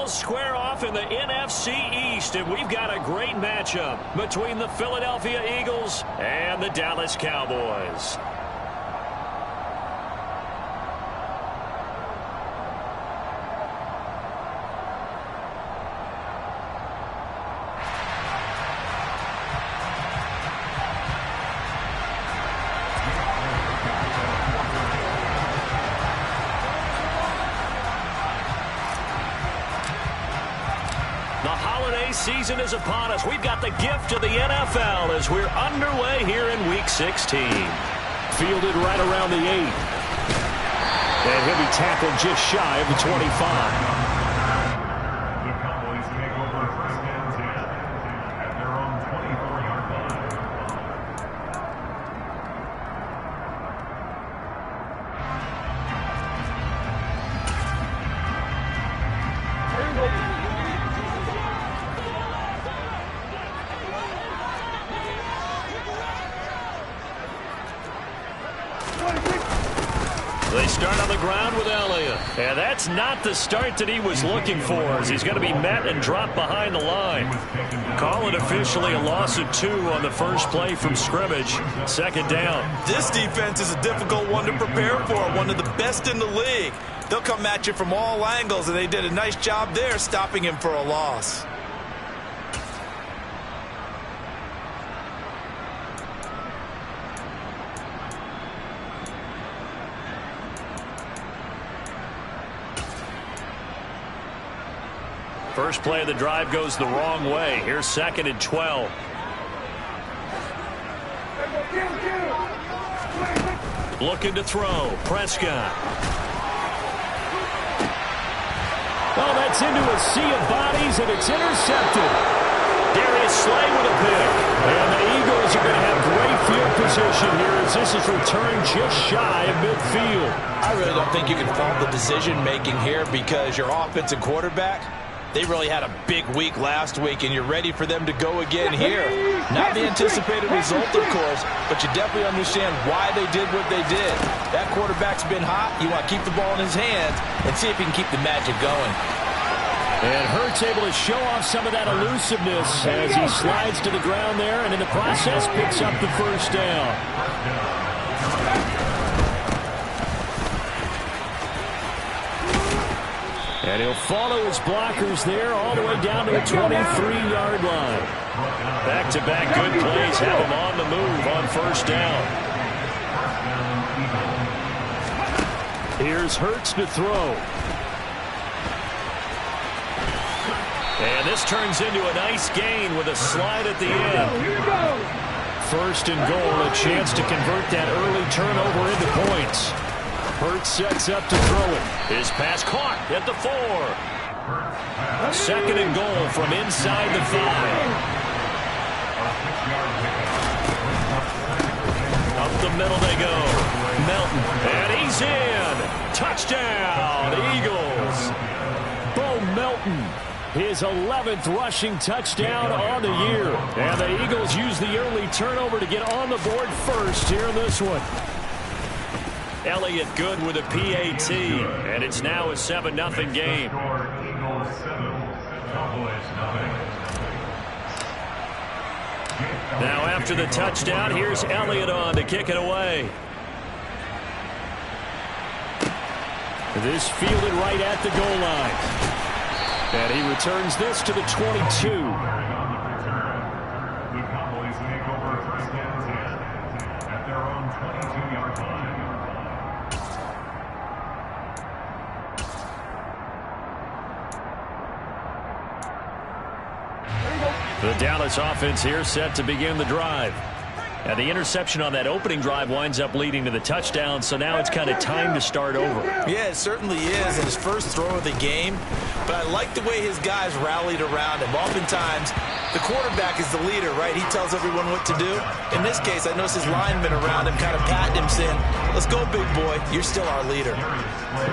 will square off in the NFC East, and we've got a great matchup between the Philadelphia Eagles and the Dallas Cowboys. The holiday season is upon us. We've got the gift of the NFL as we're underway here in Week 16. Fielded right around the 8. And he'll be tackled just shy of the 25. The Cowboys take over first and 10 at their own 24-yard line. They start on the ground with Elliott. And that's not the start that he was looking for, as he's going to be met and dropped behind the line. Call it officially a loss of 2 on the first play from scrimmage. Second down. This defense is a difficult one to prepare for, one of the best in the league. They'll come at you from all angles, and they did a nice job there stopping him for a loss. First play of the drive goes the wrong way. Here's second and 12. Looking to throw. Prescott. Oh, that's into a sea of bodies, and it's intercepted. Darius Slay with a pick. And the Eagles are going to have great field position here as this is returned just shy of midfield. I really don't think you can fault the decision-making here because your offensive quarterback, they really had a big week last week, and you're ready for them to go again here. Not the anticipated result, of course, but you definitely understand why they did what they did. That quarterback's been hot. You want to keep the ball in his hands and see if he can keep the magic going. And Hurts able to show off some of that elusiveness as he slides to the ground there, and in the process picks up the first down. And he'll follow his blockers there all the way down to the 23-yard line. Back-to-back good plays have him on the move on first down. Here's Hurts to throw. And this turns into a nice gain with a slide at the end. First and goal, a chance to convert that early turnover into points. Hurts sets up to throw it. His pass caught at the 4. Second and goal from inside the 5. Up the middle they go. Melton. And he's in. Touchdown, Eagles. Bo Melton. His 11th rushing touchdown on the year. And the Eagles use the early turnover to get on the board first here in this one. Elliott good with a PAT, and it's now a 7-0 game. Now after the touchdown, here's Elliott on to kick it away. This fielded right at the goal line. And he returns this to the 22. The Cowboys take over first and 10 at their own 22-yard line. The Dallas offense here set to begin the drive. And the interception on that opening drive winds up leading to the touchdown, so now it's kind of time to start over. Yeah, it certainly is in his first throw of the game, but I like the way his guys rallied around him. Oftentimes, the quarterback is the leader, right? He tells everyone what to do. In this case, I noticed his linemen around him kind of patting him, saying, let's go, big boy. You're still our leader.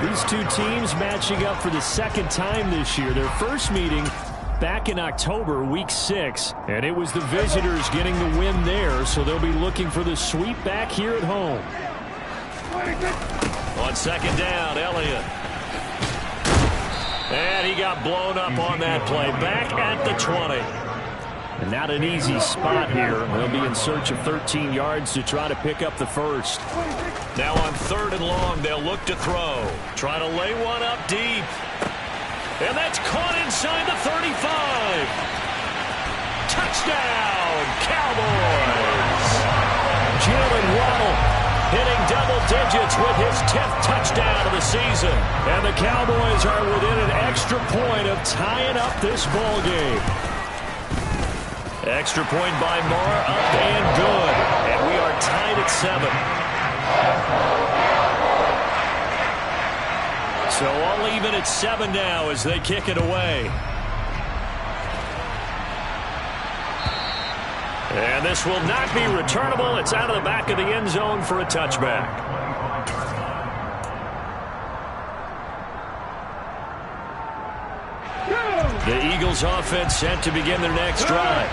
These two teams matching up for the second time this year. Their first meeting back in October, week 6, and it was the visitors getting the win there, so they'll be looking for the sweep back here at home. On second down, Elliott. And he got blown up on that play. Back at the 20. And not an easy spot here. They'll be in search of 13 yards to try to pick up the first. Now on 3rd and long, they'll look to throw. Try to lay one up deep. And that's caught inside the 35. Touchdown, Cowboys. Jalen Waddle hitting double digits with his 10th touchdown of the season. And the Cowboys are within an extra point of tying up this ball game. Extra point by Moore, up and good. And we are tied at 7. So all even at 7 now as they kick it away. And this will not be returnable. It's out of the back of the end zone for a touchback. The Eagles offense set to begin their next drive.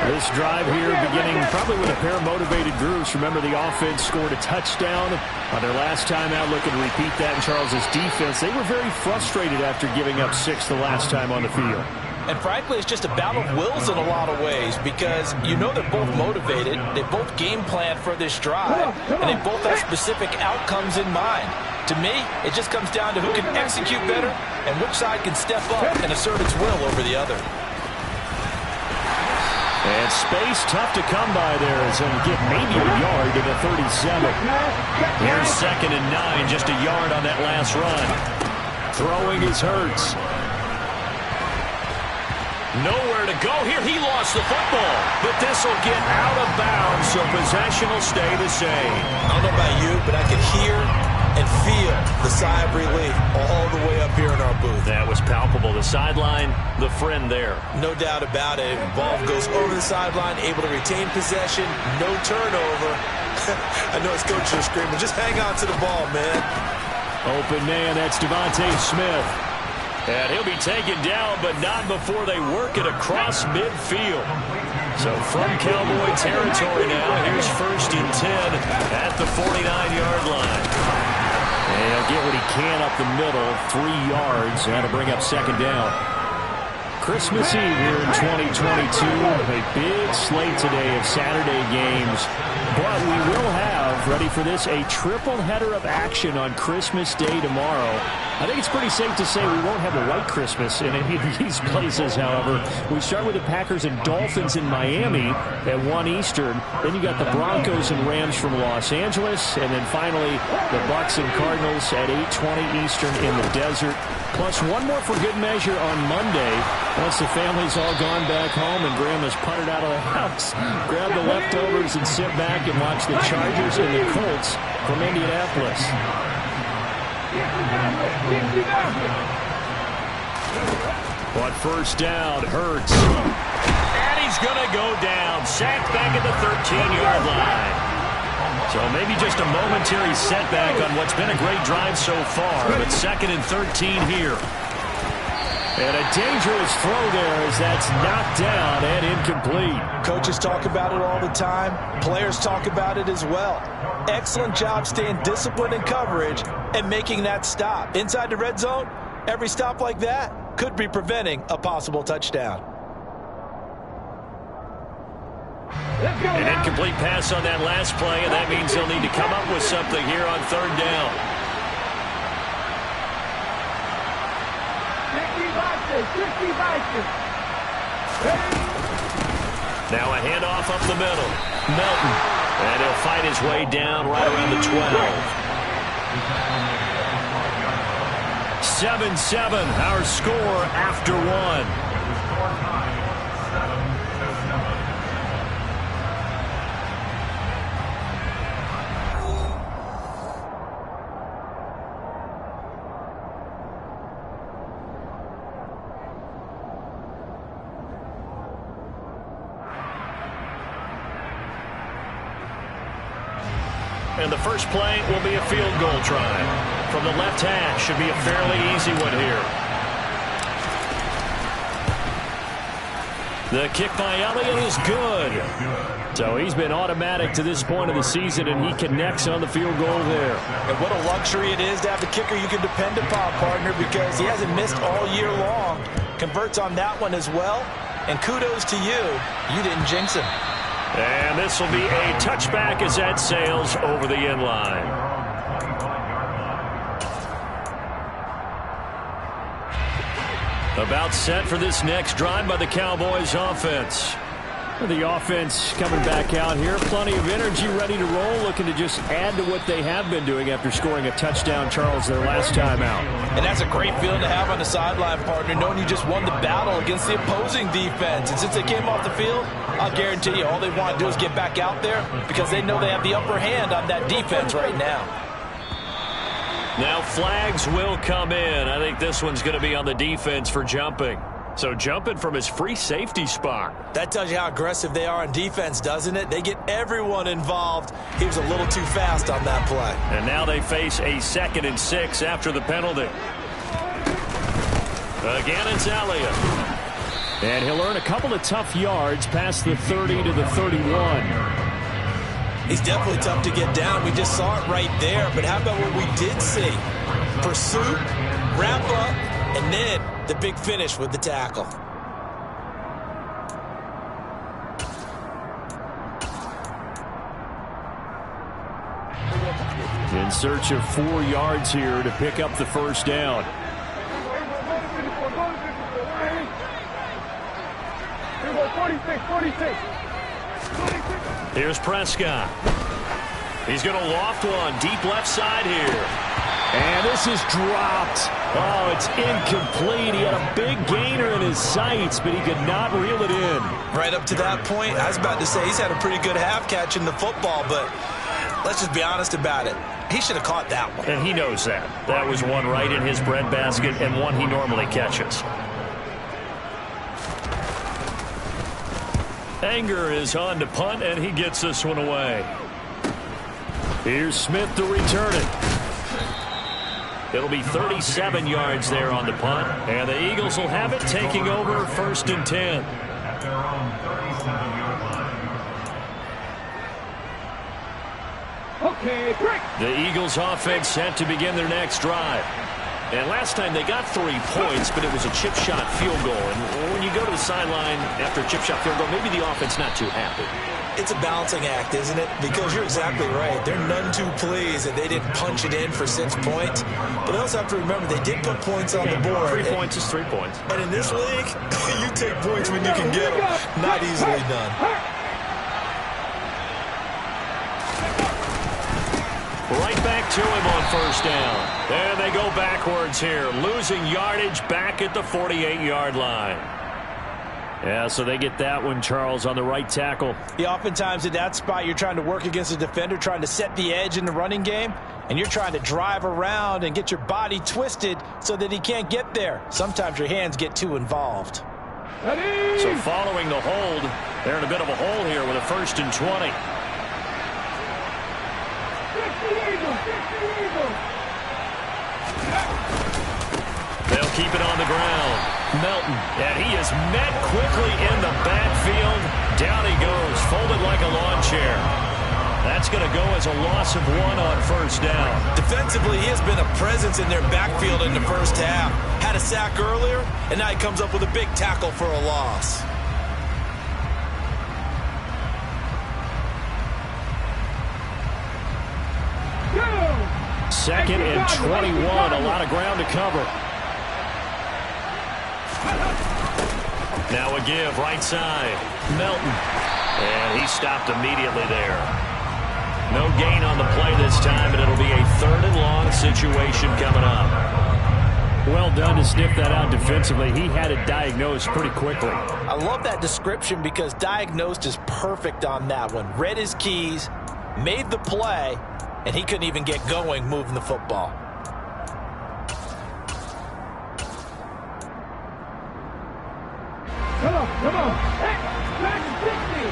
This drive here beginning probably with a pair of motivated groups. Remember, the offense scored a touchdown on their last time out. Looking to repeat that in Charles's defense. They were very frustrated after giving up 6 the last time on the field. And frankly, it's just a battle of wills in a lot of ways because you know they're both motivated. They both game plan for this drive, and they both have specific outcomes in mind. To me, it just comes down to who can execute better and which side can step up and assert its will over the other. And space tough to come by there as he'll get maybe a yard to the 37. Here's 2nd and 9, just a yard on that last run. Throwing is Hurts. Nowhere to go here. He lost the football. But this will get out of bounds, so possession will stay the same. I don't know about you, but I can hear and feel the sigh of relief all the way up here in our booth. That was palpable. The sideline, the friend there. No doubt about it. Ball goes over the sideline, able to retain possession, no turnover. I know his coaches are screaming, just hang on to the ball, man. Open man, that's Devontae Smith. And he'll be taken down, but not before they work it across midfield. So from Cowboy territory now, here's 1st and 10 at the 49-yard line. And he'll get what he can up the middle, 3 yards. That'll bring up 2nd down. Christmas Eve here in 2022. A big slate today of Saturday games. But we will have, ready for this, a triple header of action on Christmas Day tomorrow. I think it's pretty safe to say we won't have a white Christmas in any of these places, however. We start with the Packers and Dolphins in Miami at 1 Eastern. Then you got the Broncos and Rams from Los Angeles. And then finally, the Bucs and Cardinals at 8:20 Eastern in the desert. Plus one more for good measure on Monday. Once the family's all gone back home and Grandma's puttered out of the house, grab the leftovers and sit back and watch the Chargers and the Colts from Indianapolis. But first down, Hurts. And he's going to go down. Sacked back at the 13-yard line. So maybe just a momentary setback on what's been a great drive so far. But 2nd and 13 here. And a dangerous throw there as that's knocked down and incomplete. Coaches talk about it all the time. Players talk about it as well. Excellent job staying disciplined in coverage and making that stop. Inside the red zone, every stop like that could be preventing a possible touchdown. An incomplete pass on that last play, and that means they'll need to come up with something here on 3rd down. Now a handoff up the middle. Melton. And he'll fight his way down right around the 12. 7-7, our score after 1. And the first play will be a field goal try. From the left hash, should be a fairly easy one here. The kick by Elliott is good. So he's been automatic to this point of the season, and he connects on the field goal there. And what a luxury it is to have a kicker you can depend upon, partner, because he hasn't missed all year long. Converts on that one as well. And kudos to you. You didn't jinx him. And this will be a touchback as that sails over the end line. About set for this next drive by the Cowboys offense. The offense coming back out here. Plenty of energy, ready to roll, looking to just add to what they have been doing after scoring a touchdown, Charles, their last time out. And that's a great feeling to have on the sideline, partner, knowing you just won the battle against the opposing defense. And since they came off the field, I'll guarantee you all they want to do is get back out there because they know they have the upper hand on that defense right now. Now flags will come in. I think this one's going to be on the defense for jumping. So jumping from his free safety spot. That tells you how aggressive they are on defense, doesn't it? They get everyone involved. He was a little too fast on that play. And now they face a 2nd and 6 after the penalty. Again, it's Elliott. And he'll earn a couple of tough yards past the 30 to the 31. He's definitely tough to get down. We just saw it right there. But how about what we did see? Pursuit, wrap up, and then the big finish with the tackle. In search of 4 yards here to pick up the first down. Here's Prescott. He's going to loft one deep left side here. And this is dropped. Oh, it's incomplete. He had a big gainer in his sights, but he could not reel it in. Right up to that point, I was about to say he's had a pretty good half catching the football, but let's just be honest about it. He should have caught that one. And he knows that. That was one right in his breadbasket and one he normally catches. Anger is on to punt, and he gets this one away. Here's Smith to return it. It'll be 37 yards there on the punt, and the Eagles will have it, taking over 1st and 10. At their own 37-yard line. Okay, break. The Eagles offense set to begin their next drive. And last time they got 3 points, but it was a chip shot field goal. And when you go to the sideline after a chip shot field goal, maybe the offense not too happy. It's a balancing act, isn't it? Because you're exactly right. They're none too pleased that they didn't punch it in for 6 points. But they also have to remember they did put points on the board. 3 points is 3 points. And in this league, you take points when you can get them. Not easily done. Right back to him on 1st down. And they go backwards here, losing yardage back at the 48-yard line. Yeah, so they get that one, Charles, on the right tackle. Yeah, oftentimes in that spot, you're trying to work against a defender, trying to set the edge in the running game, and you're trying to drive around and get your body twisted so that he can't get there. Sometimes your hands get too involved. So following the hold, they're in a bit of a hole here with a 1st and 20. They'll keep it on the ground. Melton, and he is met quickly in the backfield. Down he goes, folded like a lawn chair. That's going to go as a loss of 1 on 1st down. Defensively, he has been a presence in their backfield in the first half. Had a sack earlier, and now he comes up with a big tackle for a loss. Second and 21, a lot of ground to cover. Now a give, right side, Melton. And he stopped immediately there. No gain on the play this time, and it'll be a 3rd and long situation coming up. Well done to sniff that out defensively. He had it diagnosed pretty quickly. I love that description because diagnosed is perfect on that one. Read his keys, made the play, and he couldn't even get going moving the football. Come on, come on. Back 60.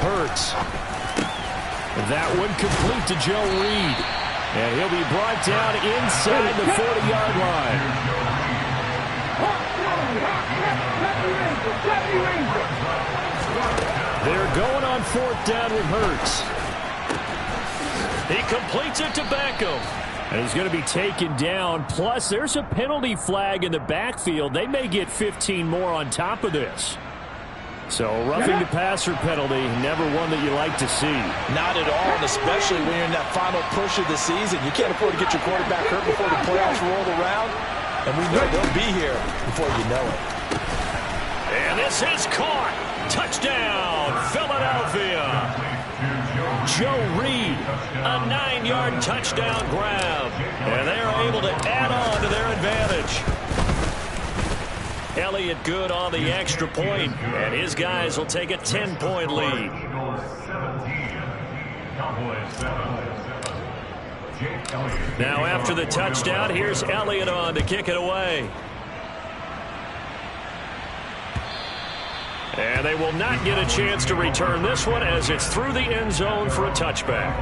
Hurts. That one complete to Joe Reed. And he'll be brought down inside the 40-yard line. They're going on 4th down with Hurts. He completes it to Beckham. And he's going to be taken down. Plus, there's a penalty flag in the backfield. They may get 15 more on top of this. So, roughing the passer penalty, never one that you like to see. Not at all, and especially when you're in that final push of the season. You can't afford to get your quarterback hurt before the playoffs roll around. And we know they'll be here before you know it. And this is caught. Touchdown, Philadelphia. Joe Reed, a 9-yard touchdown grab. And they are able to add on to their advantage. Elliott good on the extra point, and his guys will take a 10-point lead. Now after the touchdown, here's Elliott on to kick it away. And they will not get a chance to return this one as it's through the end zone for a touchback.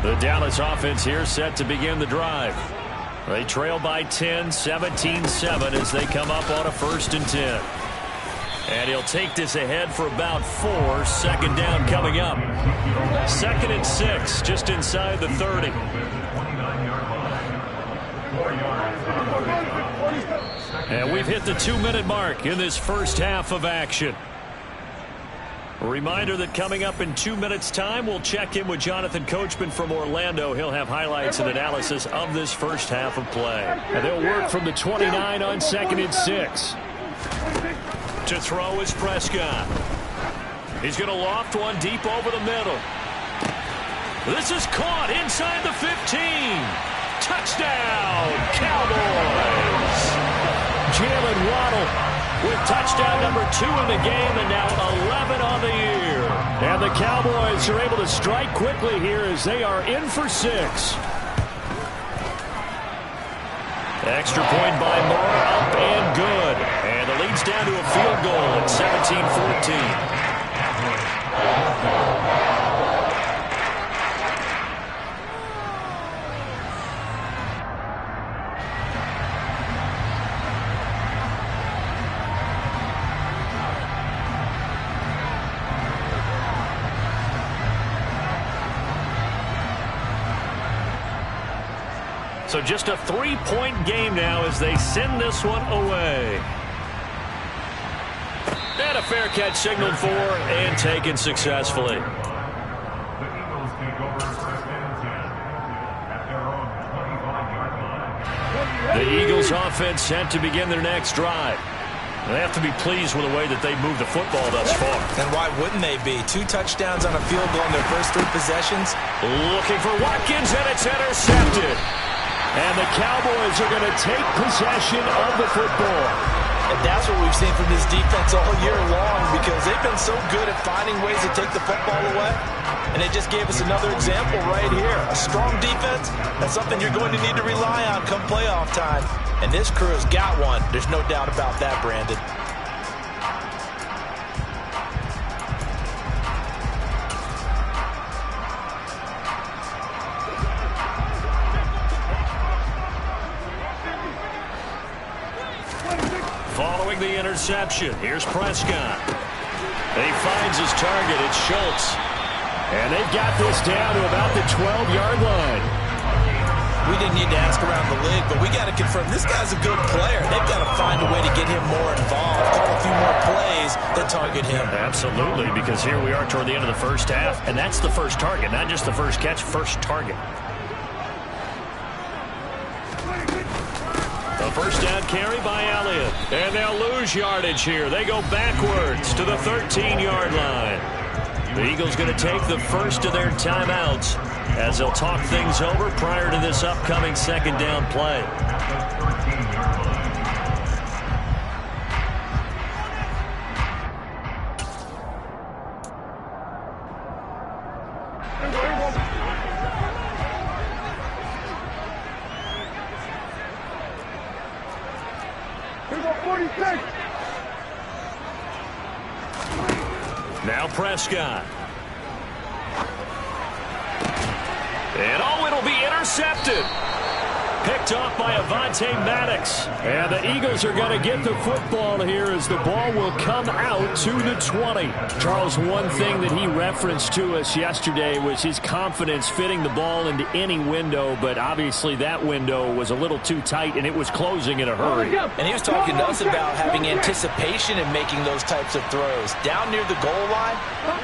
The Dallas offense here set to begin the drive. They trail by 10, 17-7 as they come up on a 1st and 10. And he'll take this ahead for about 4. 2nd down coming up. 2nd and 6, just inside the 30. And we've hit the 2-minute mark in this first half of action. A reminder that coming up in 2 minutes' time, we'll check in with Jonathan Coachman from Orlando. He'll have highlights and analysis of this first half of play. And they'll work from the 29 on 2nd and 6. To throw is Prescott. He's going to loft one deep over the middle. This is caught inside the 15. Touchdown, Cowboys. Jalen Waddle with touchdown number 2 in the game, and now 11 on the year. And the Cowboys are able to strike quickly here as they are in for 6. Extra point by Moore, up and good. And the lead's down to a field goal at 17-14. So just a 3-point game now as they send this one away. And a fair catch signaled for and taken successfully. The Eagles take over 1st and 10 at their own 25-yard line. The Eagles offense set to begin their next drive. They have to be pleased with the way that they've moved the football thus far. And why wouldn't they be? 2 touchdowns on a field goal in their first 3 possessions. Looking for Watkins, and it's intercepted. And the Cowboys are going to take possession of the football. And that's what we've seen from this defense all year long, because they've been so good at finding ways to take the football away. And they just gave us another example right here. A strong defense, that's something you're going to need to rely on come playoff time. And this crew has got one. There's no doubt about that, Brandon. Following the interception, here's Prescott. He finds his target. It's Schultz. And they've got this down to about the 12-yard line. We didn't need to ask around the league, but we got to confirm this guy's a good player. They've got to find a way to get him more involved, call a few more plays that target him. Absolutely, because here we are toward the end of the first half, and that's the first target, not just the first catch, first target. The first down carry by Elliott. And they'll lose yardage here. They go backwards to the 13-yard line. The Eagles going to take the first of their timeouts as they'll talk things over prior to this upcoming 2nd down play. 46. Now Prescott. And it'll be intercepted. Picked off by Avonte Maddox. And the Eagles are going to get the football here as the ball will come out to the 20. Charles, one thing that he referenced to us yesterday was his confidence fitting the ball into any window, but obviously that window was a little too tight and it was closing in a hurry. And he was talking to us about having anticipation in making those types of throws. Down near the goal line,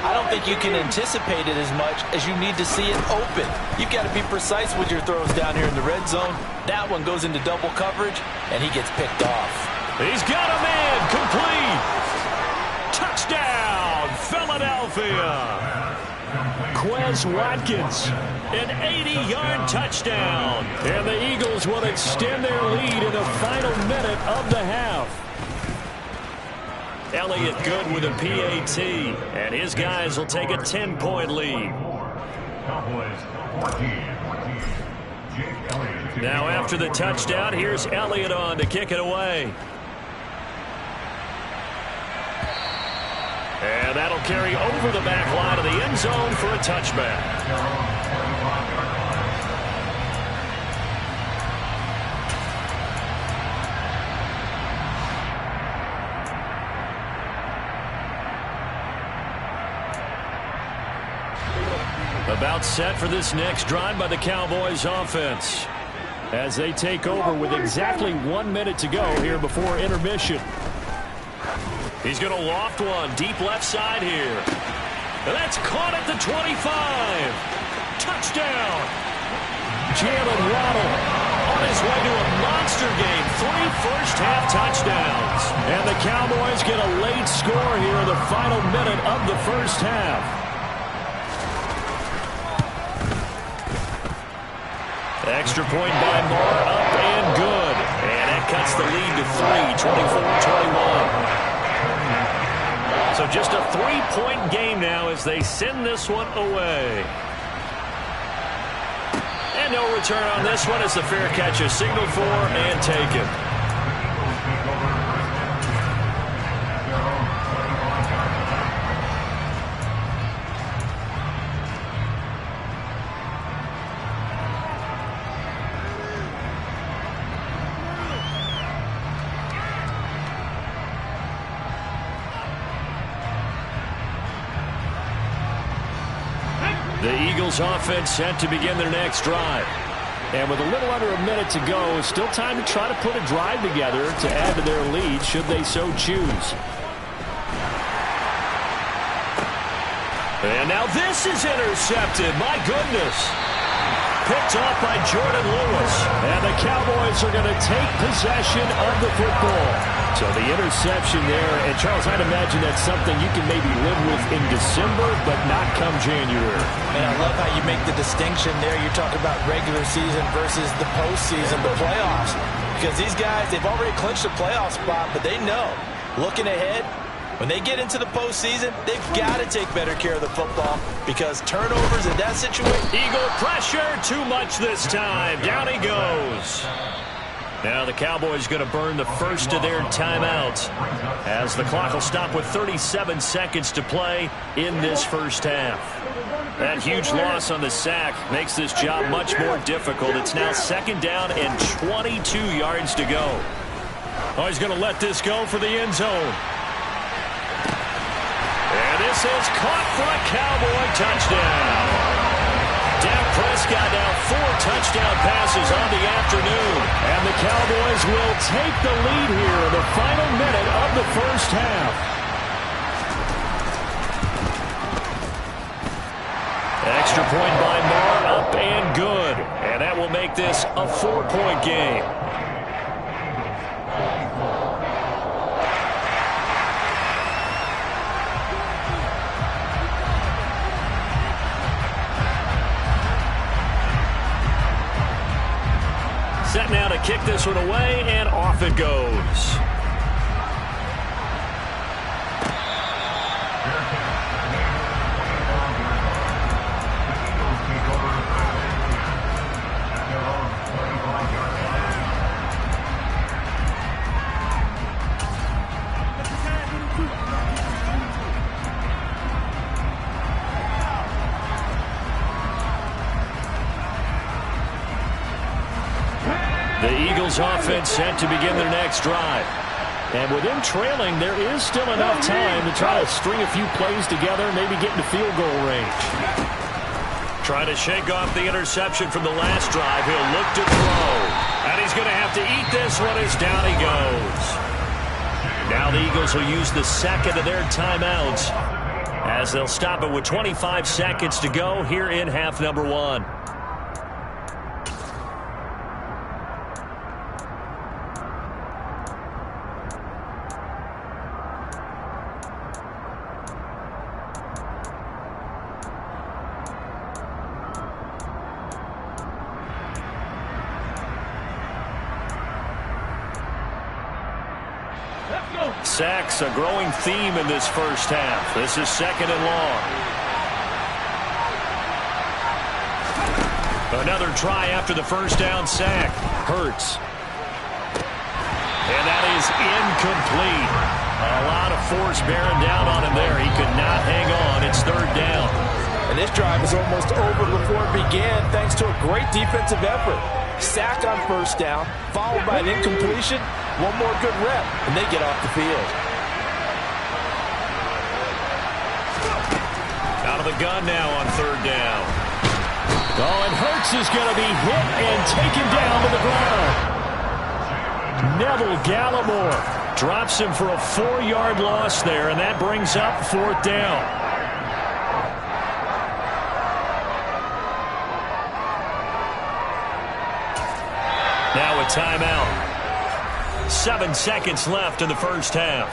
I don't think you can anticipate it as much as you need to see it open. You've got to be precise with your throws down here in the red zone. That one goes into double coverage, and he gets picked off. He's got a man complete. Touchdown, Philadelphia. Quez Watkins, an 80-yard touchdown. And the Eagles will extend their lead in the final minute of the half. Elliott good with a PAT, and his guys will take a 10-point lead. Cowboys 14. Now after the touchdown, here's Elliott on to kick it away. And that'll carry over the back line of the end zone for a touchback. About set for this next drive by the Cowboys offense, as they take over with exactly 1 minute to go here before intermission. He's going to loft one deep left side here. And that's caught at the 25. Touchdown. Jalen Waddle on his way to a monster game. 3 first-half touchdowns. And the Cowboys get a late score here in the final minute of the first half. Extra point by Moore, up and good. And that cuts the lead to 3, 24-21. So just a 3-point game now as they send this one away. And no return on this one as the fair catch is signaled for and taken. The Eagles offense set to begin their next drive. And with a little under a minute to go, still time to try to put a drive together to add to their lead should they so choose. And now this is intercepted. My goodness. Picked off by Jordan Lewis. And the Cowboys are going to take possession of the football. So the interception there, and Charles, I'd imagine that's something you can maybe live with in December, but not come January. And I love how you make the distinction there. You're talking about regular season versus the postseason, the playoffs. Because these guys, they've already clinched a playoff spot, but they know, looking ahead, when they get into the postseason, they've got to take better care of the football because turnovers in that situation. Eagle pressure, too much this time. Down he goes. Now the Cowboys going to burn the first of their timeouts as the clock will stop with 37 seconds to play in this first half. That huge loss on the sack makes this job much more difficult. It's now 2nd down and 22 yards to go. Oh, he's going to let this go for the end zone. And this is caught for a Cowboy touchdown. Dak Prescott now 4 touchdown passes on the afternoon. And the Cowboys will take the lead here in the final minute of the first half. Extra point by Moore, up and good. And that will make this a 4-point game. Set now to kick this one away, and off it goes. The Eagles offense set to begin their next drive. And with them trailing, there is still enough time to try to string a few plays together and maybe get into field goal range. Trying to shake off the interception from the last drive. He'll look to throw. And he's going to have to eat this one as down he goes. Now the Eagles will use the second of their timeouts as they'll stop it with 25 seconds to go here in half number 1. Sacks, a growing theme in this first half. This is second and long. Another try after the first down sack. Hurts. And that is incomplete. A lot of force bearing down on him there. He could not hang on. It's third down. And this drive is almost over before it began thanks to a great defensive effort. Sack on first down, followed by an incompletion. One more good rep, and they get off the field. Out of the gun now on third down. Oh, and Hurts is going to be hit and taken down to the ground. Neville Gallimore drops him for a 4-yard loss there, and that brings up fourth down. Now a timeout. 7 seconds left in the first half.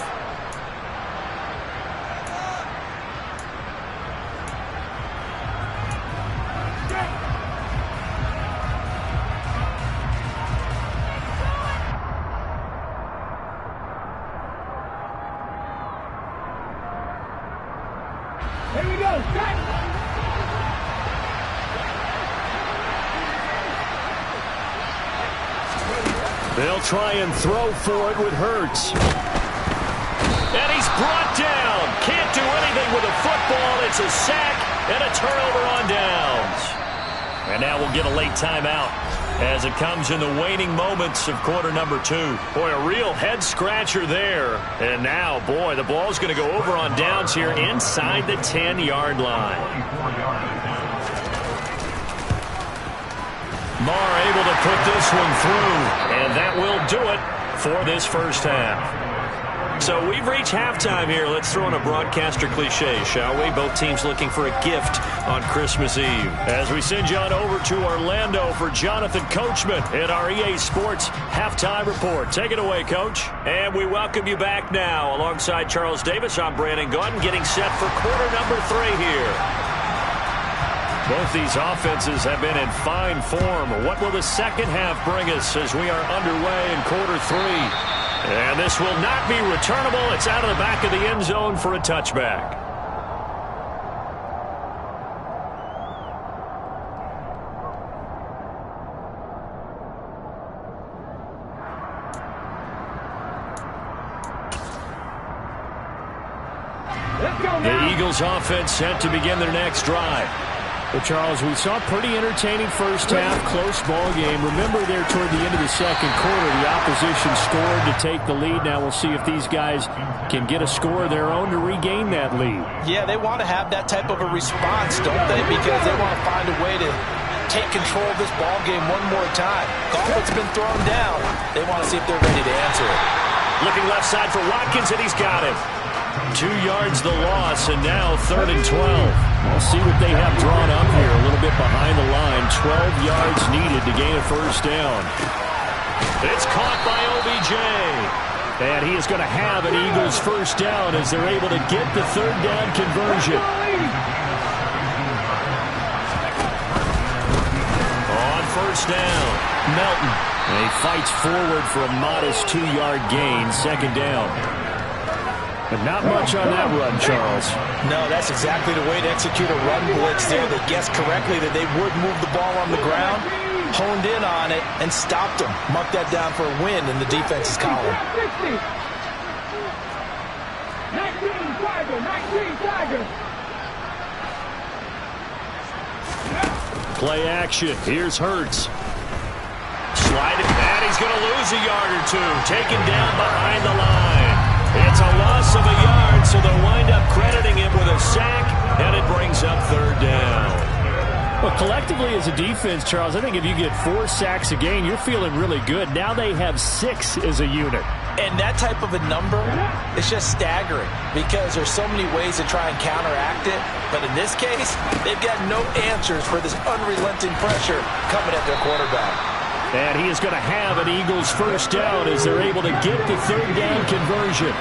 Here we go. They'll try and throw for it with Hurts. And he's brought down. Can't do anything with a football. It's a sack and a turnover on downs. And now we'll get a late timeout as it comes in the waning moments of quarter number 2. Boy, a real head-scratcher there. And now, boy, the ball's going to go over on downs here inside the 10-yard line. Marr able to put this one through, and that will do it for this first half. So we've reached halftime here. Let's throw in a broadcaster cliche, shall we? Both teams looking for a gift on Christmas Eve. As we send you on over to Orlando for Jonathan Coachman in our EA Sports Halftime Report. Take it away, Coach. And we welcome you back now. Alongside Charles Davis, I'm Brandon Gunn, getting set for quarter number 3 here. Both these offenses have been in fine form. What will the second half bring us as we are underway in quarter 3? And this will not be returnable. It's out of the back of the end zone for a touchback. The Eagles offense set to begin their next drive. Well, Charles, we saw a pretty entertaining first half, close ball game. Remember there toward the end of the second quarter, the opposition scored to take the lead. Now we'll see if these guys can get a score of their own to regain that lead. Yeah, they want to have that type of a response, don't they? Because they want to find a way to take control of this ball game one more time. Gauntlet's been thrown down. They want to see if they're ready to answer it. Looking left side for Watkins, and he's got him. 2 yards the loss, and now 3rd and 12. We'll see what they have drawn up here. A little bit behind the line. 12 yards needed to gain a first down. It's caught by OBJ. And he is going to have an Eagles first down as they're able to get the 3rd down conversion. On first down, Melton. And he fights forward for a modest 2-yard gain. 2nd down. But not much on that run, Charles. No, that's exactly the way to execute a run blitz there. They guessed correctly that they would move the ball on the ground, honed in on it, and stopped them. Mark that down for a win in the defense's column. 19 Tiger. Play action. Here's Hurts. sliding back. And he's going to lose a yard or two, taken down behind the line. It's a loss of a yard, so they'll wind up crediting him with a sack, and it brings up third down. Well, collectively as a defense, Charles, I think if you get 4 sacks a game, you're feeling really good. Now they have 6 as a unit. And that type of a number is just staggering because there's so many ways to try and counteract it. But in this case, they've got no answers for this unrelenting pressure coming at their quarterback. And he is going to have an Eagles first down as they're able to get the third down conversion.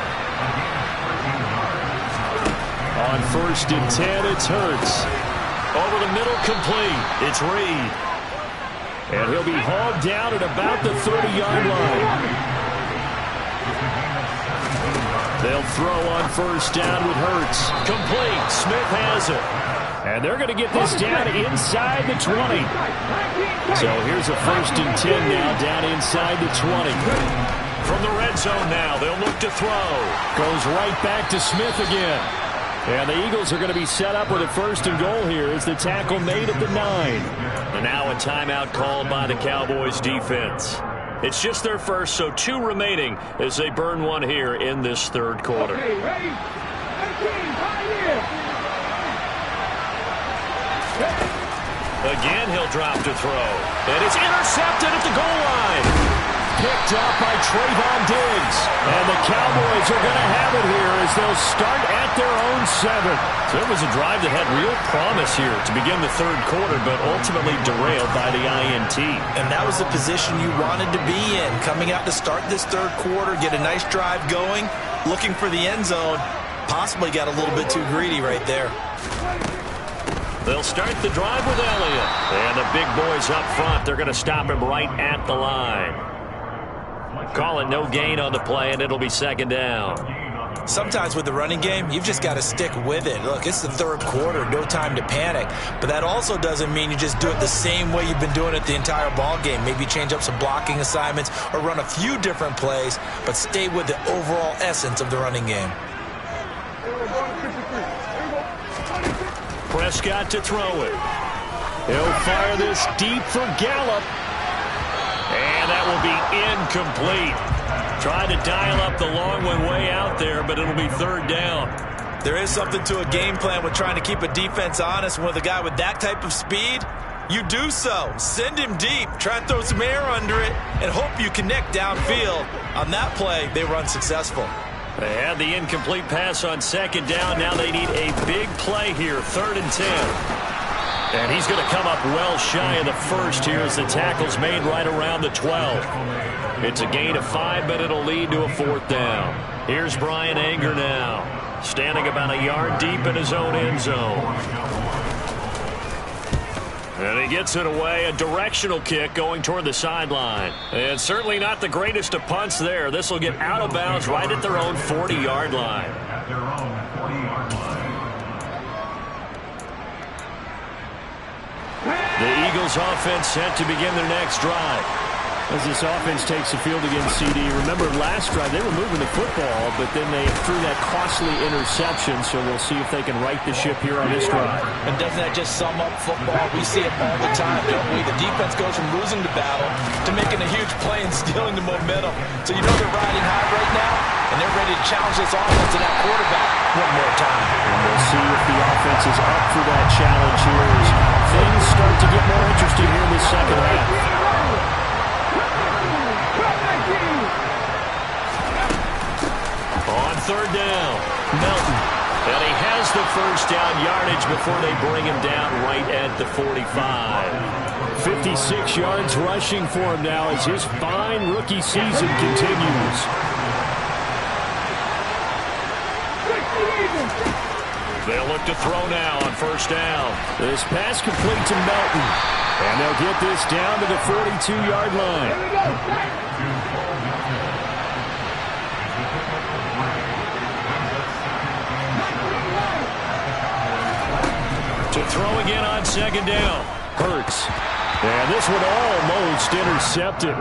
On 1st and 10, it's Hurts. Over the middle, complete. It's Reed. And he'll be hauled down at about the 30-yard line. They'll throw on 1st down with Hurts. Complete. Smith has it. And they're going to get this down inside the 20. So here's a 1st and 10 now, down inside the 20. From the red zone now, they'll look to throw. Goes right back to Smith again. And the Eagles are going to be set up with a 1st and goal here as the tackle made at the 9. And now a timeout called by the Cowboys defense. It's just their first, so 2 remaining as they burn one here in this third quarter. Okay, ready? 18, right here. Again, he'll drop to throw. And it's intercepted at the goal line. Picked up by Trayvon Diggs. And the Cowboys are going to have it here as they'll start at their own 7. So it was a drive that had real promise here to begin the third quarter, but ultimately derailed by the INT. And that was the position you wanted to be in. Coming out to start this third quarter, get a nice drive going, looking for the end zone. Possibly got a little bit too greedy right there. They'll start the drive with Elliott. And the big boys up front, they're going to stop him right at the line. Call it no gain on the play, and it'll be 2nd down. Sometimes with the running game, you've just got to stick with it. Look, it's the third quarter, no time to panic. But that also doesn't mean you just do it the same way you've been doing it the entire ball game. Maybe change up some blocking assignments or run a few different plays, but stay with the overall essence of the running game. Prescott to throw it. He'll fire this deep for Gallup. And that will be incomplete. Tried to dial up the long one way out there, but it'll be 3rd down. There is something to a game plan with trying to keep a defense honest. With a guy with that type of speed, you do so. Send him deep. Try and throw some air under it and hope you connect downfield. On that play, they were unsuccessful. They had the incomplete pass on 2nd down. Now they need a big play here, 3rd and 10. And he's going to come up well shy of the 1st here as the tackle's made right around the 12. It's a gain of 5, but it'll lead to a 4th down. Here's Brian Anger now, standing about a yard deep in his own end zone. And he gets it away, a directional kick going toward the sideline. And certainly not the greatest of punts there. This will get out of bounds right at their own 40-yard line. At their own 40-yard line. The Eagles offense set to begin their next drive. As this offense takes the field against CD, remember last drive they were moving the football, but then they threw that costly interception, so we'll see if they can right the ship here on this drive. And doesn't that just sum up football? We see it all the time, don't we? The defense goes from losing the battle to making a huge play and stealing the momentum. So you know they're riding high right now, and they're ready to challenge this offense and that quarterback one more time. And we'll see if the offense is up for that challenge here as things start to get more interesting here in the second half. On 3rd down, Melton. And he has the 1st down yardage before they bring him down right at the 45. 56 yards rushing for him now as his fine rookie season continues. They'll look to throw now on 1st down. This pass complete to Melton. And they'll get this down to the 42-yard line. To throw again on 2nd down. Hurts. And this one almost intercepted.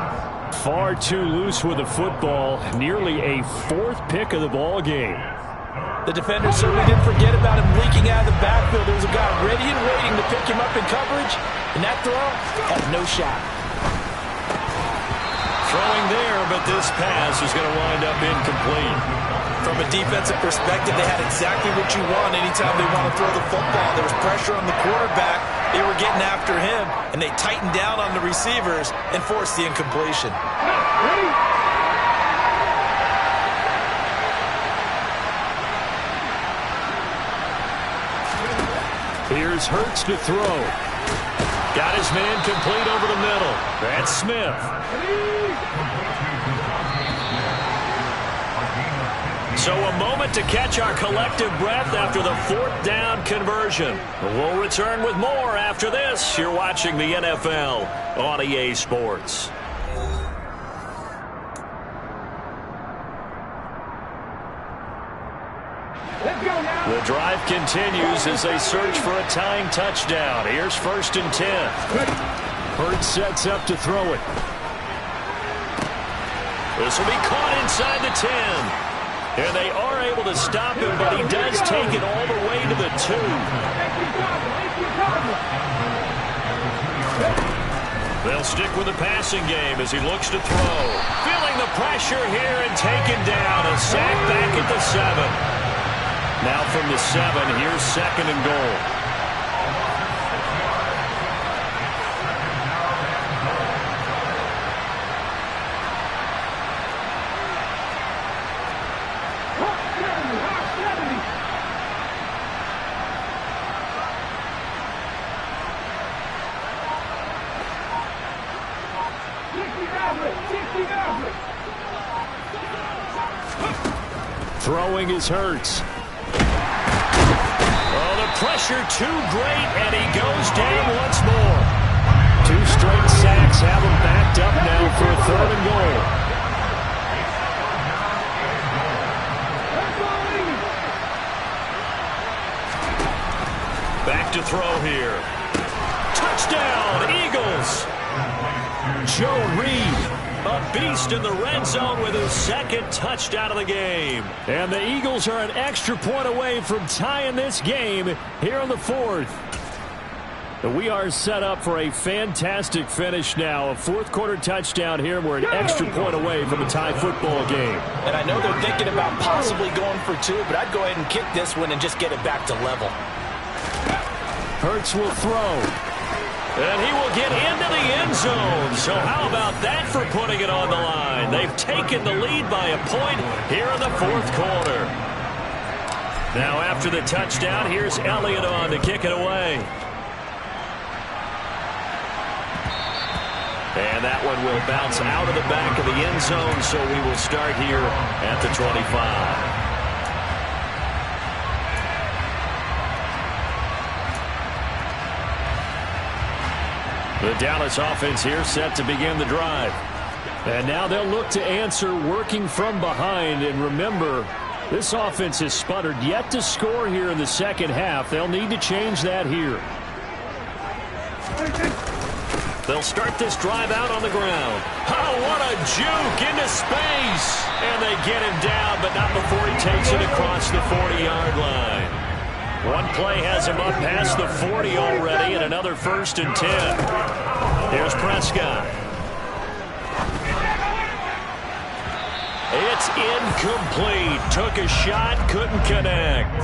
Far too loose with the football. Nearly a 4th pick of the ball game. The defender certainly didn't forget about him leaking out of the backfield. There was a guy ready and waiting to pick him up in coverage, and that throw had no shot. Throwing there, but this pass is going to wind up incomplete. From a defensive perspective, they had exactly what you want anytime they want to throw the football. There was pressure on the quarterback. They were getting after him, and they tightened down on the receivers and forced the incompletion. Here's Hurts to throw. Got his man complete over the middle. That's Smith. So a moment to catch our collective breath after the 4th down conversion. We'll return with more after this. You're watching the NFL on EA Sports. The drive continues as they search for a tying touchdown. Here's 1st and 10. Hurts sets up to throw it. This will be caught inside the 10. And they are able to stop him, but he does take it all the way to the 2. They'll stick with the passing game as he looks to throw. Feeling the pressure here and taken down. A sack back at the 7. Now from the 7, here's 2nd and goal. Throwing is Hurts. Oh, the pressure too great, and he goes down once more. 2 straight sacks have him backed up now for a 3rd and goal. Back to throw here. Touchdown, Eagles! Joe Reed, a beast in the red zone with his 2nd touchdown of the game. And the Eagles are an extra point away from tying this game here in the 4th. We are set up for a fantastic finish now. A 4th quarter touchdown here, and we're an extra point away from a tie football game. And I know they're thinking about possibly going for 2, but I'd go ahead and kick this one and just get it back to level. Hurts will throw. And he will get into the end zone. So how about that for putting it on the line? They've taken the lead by a point here in the 4th quarter. Now after the touchdown, here's Elliott on to kick it away. And that one will bounce out of the back of the end zone, so we will start here at the 25. The Dallas offense here set to begin the drive. And now they'll look to answer working from behind. And remember, this offense has sputtered yet to score here in the 2nd half. They'll need to change that here. They'll start this drive out on the ground. Oh, what a juke into space. And they get him down, but not before he takes it across the 40-yard line. One play has him up past the 40 already, and another 1st and 10. Here's Prescott. It's incomplete. Took a shot, couldn't connect.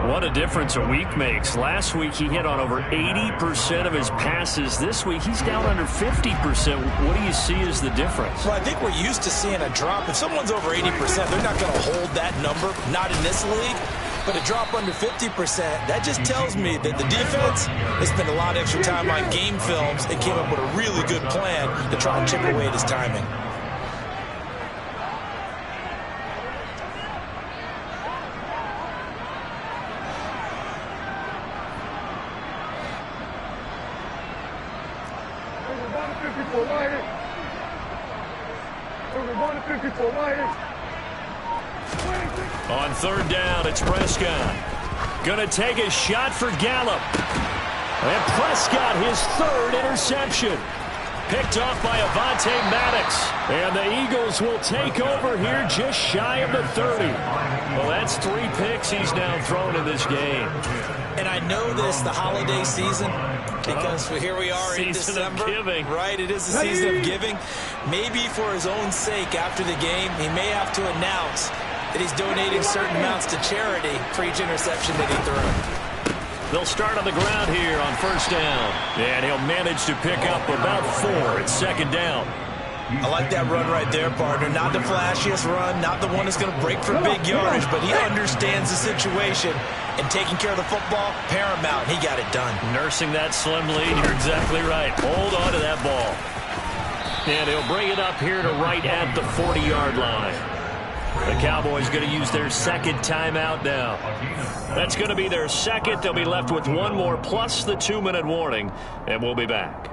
What a difference a week makes. Last week he hit on over 80% of his passes. This week he's down under 50%. What do you see as the difference? Well, I think we're used to seeing a drop. If someone's over 80%, they're not going to hold that number, not in this league. But a drop under 50%, that just tells me that the defense has spent a lot of extra time on game films and came up with a really good plan to try and chip away at his timing. On 3rd down, it's Prescott. Gonna take a shot for Gallup. And Prescott, his 3rd interception. Picked off by Avonte Maddox. And the Eagles will take over here just shy of the 30. Well, that's 3 picks he's now thrown in this game. And I know this, the holiday season, Because here we are in December, right? It is the season of giving. Maybe for his own sake after the game, he may have to announce that he's donating certain amounts to charity for each interception that he threw. They'll start on the ground here on first down. And he'll manage to pick up about 4 at second down. I like that run right there, partner. Not the flashiest run, not the one that's going to break for big yardage, but he understands the situation, and taking care of the football, paramount. He got it done. Nursing that slim lead, you're exactly right. Hold on to that ball. And he'll bring it up here to right at the 40-yard line. The Cowboys going to use their second timeout now. That's going to be their second. They'll be left with one more plus the 2-minute warning, and we'll be back.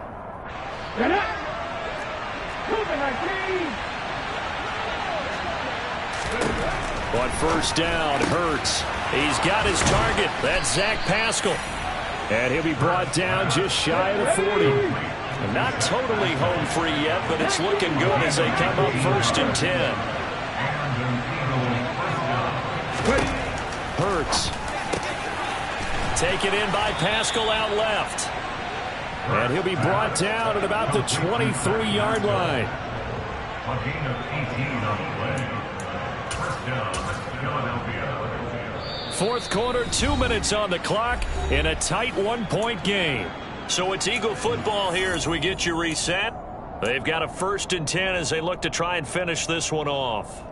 On first down, Hurts. He's got his target. That's Zach Pascal. And he'll be brought down just shy of the 40. Not totally home free yet, but it's looking good as they come up first and 10. Hurts. Taken in by Pascal out left. And he'll be brought down at about the 23-yard line. A gain of 18 on the play. First down, Philadelphia. Fourth quarter, 2 minutes on the clock in a tight 1-point game. So it's Eagle football here as we get you reset. They've got a first and 10 as they look to try and finish this one off.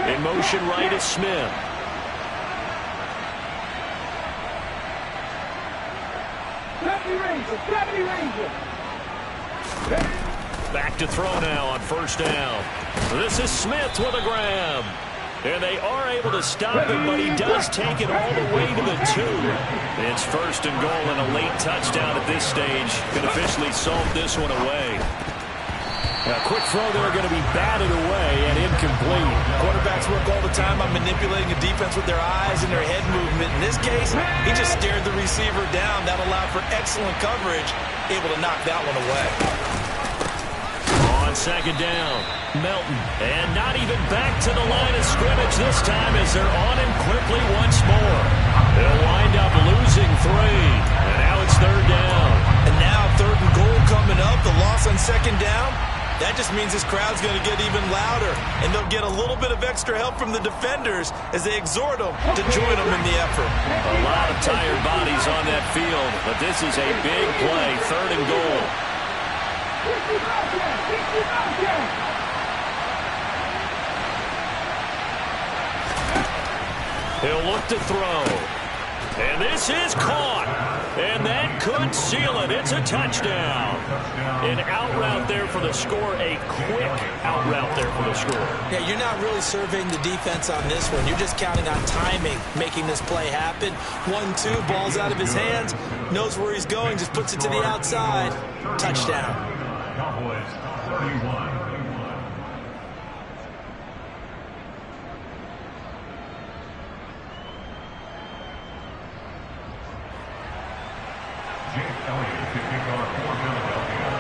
In motion right is Smith. Back to throw now on first down. This is Smith with a grab. And they are able to stop him, but he does take it all the way to the 2. It's first and goal and a late touchdown at this stage. Could officially solve this one away. A quick throw there going to be batted away and incomplete. Quarterbacks work all the time on manipulating a defense with their eyes and their head movement. In this case, he just stared the receiver down. That allowed for excellent coverage, able to knock that one away. On second down, Melton. And not even back to the line of scrimmage this time as they're on him quickly once more. They'll wind up losing 3. And now it's third down. And now third and goal coming up. The loss on second down. That just means this crowd's going to get even louder, and they'll get a little bit of extra help from the defenders as they exhort them to join them in the effort. A lot of tired bodies on that field, but this is a big play, third and goal. He'll look to throw. And this is caught. And that could seal it. It's a touchdown. An out route there for the score. A quick out route there for the score. Yeah, you're not really surveying the defense on this one. You're just counting on timing, making this play happen. 1-2, ball's out of his hands. Knows where he's going, just puts it to the outside. Touchdown. Cowboys 31. Elliott to kick off for Philadelphia.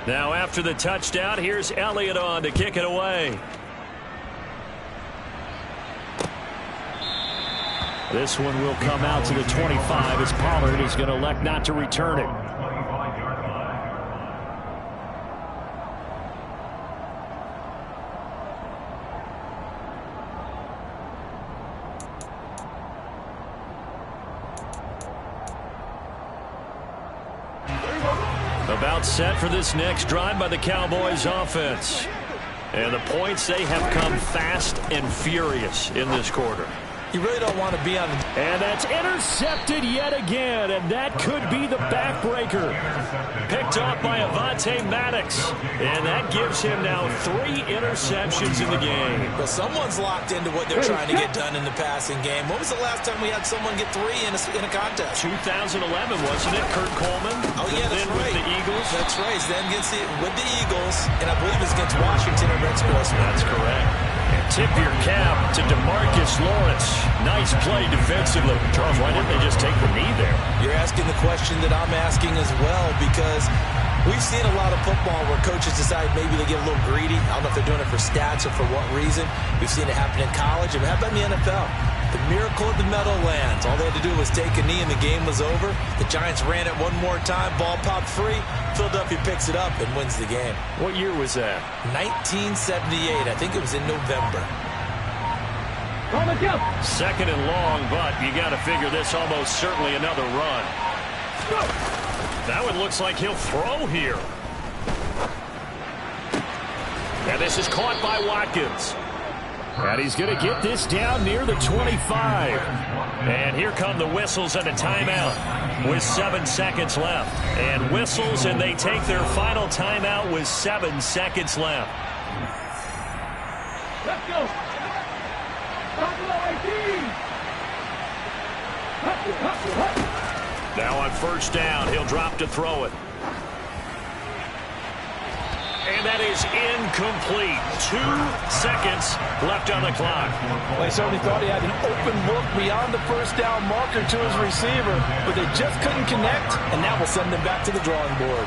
Now after the touchdown, here's Elliott on to kick it away. This one will come out to the 25 as Pollard is going to elect not to return it. About set for this next drive by the Cowboys offense. And the points, they have come fast and furious in this quarter. You really don't want to be on the... And that's intercepted yet again, and that could be the backbreaker. Picked off by Avonte Maddox, and that gives him now 3 interceptions in the game. Well, someone's locked into what they're trying to get done in the passing game. When was the last time we had someone get 3 in a contest? 2011, wasn't it? Kurt Coleman. Oh, yeah, that's right. With the Eagles. That's right. Then gets it with the Eagles, and I believe it's against Washington or Rex Grossman. That's correct. And tip your cap to DeMarcus Lawrence. Nice play defensively. Charles, why didn't they just take the knee there? You're asking the question that I'm asking as well, because we've seen a lot of football where coaches decide maybe they get a little greedy. I don't know if they're doing it for stats or for what reason. We've seen it happen in college. And how about in the NFL? The miracle of the Meadowlands. All they had to do was take a knee and the game was over. The Giants ran it one more time. Ball popped free. Philadelphia picks it up and wins the game. What year was that? 1978. I think it was in November. Second and long, but you got to figure this almost certainly another run. That one looks like he'll throw here. And this is caught by Watkins. And he's going to get this down near the 25. And here come the whistles and a timeout with 7 seconds left. And whistles, and they take their final timeout with 7 seconds left. Let's go. Now on first down, he'll drop to throw it. And that is incomplete. 2 seconds left on the clock. Well, he certainly thought he had an open look beyond the first down marker to his receiver, but they just couldn't connect, and that will send them back to the drawing board.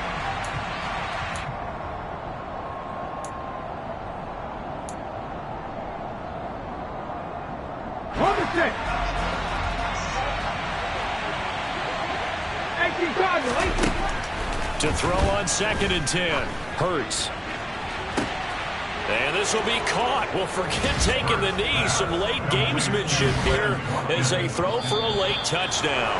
To throw on 2nd and 10. Hurts. And this will be caught. Well, forget taking the knee. Some late gamesmanship here as they throw for a late touchdown.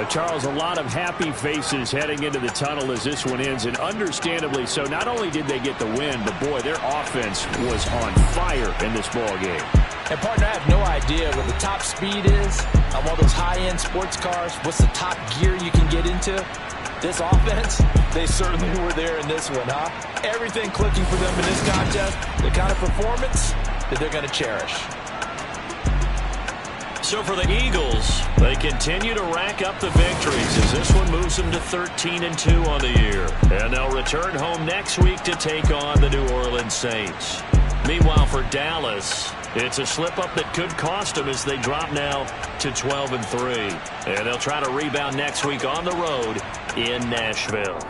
Charles, a lot of happy faces heading into the tunnel as this one ends, and understandably so. Not only did they get the win, but boy, their offense was on fire in this ball game. And partner, I have no idea what the top speed is on one of those high-end sports cars. What's the top gear you can get into? This offense, they certainly were there in this one, huh? Everything clicking for them in this contest, the kind of performance that they're going to cherish. So for the Eagles, they continue to rack up the victories as this one moves them to 13-2 on the year. And they'll return home next week to take on the New Orleans Saints. Meanwhile, for Dallas, it's a slip-up that could cost them as they drop now to 12-3. And they'll try to rebound next week on the road in Nashville.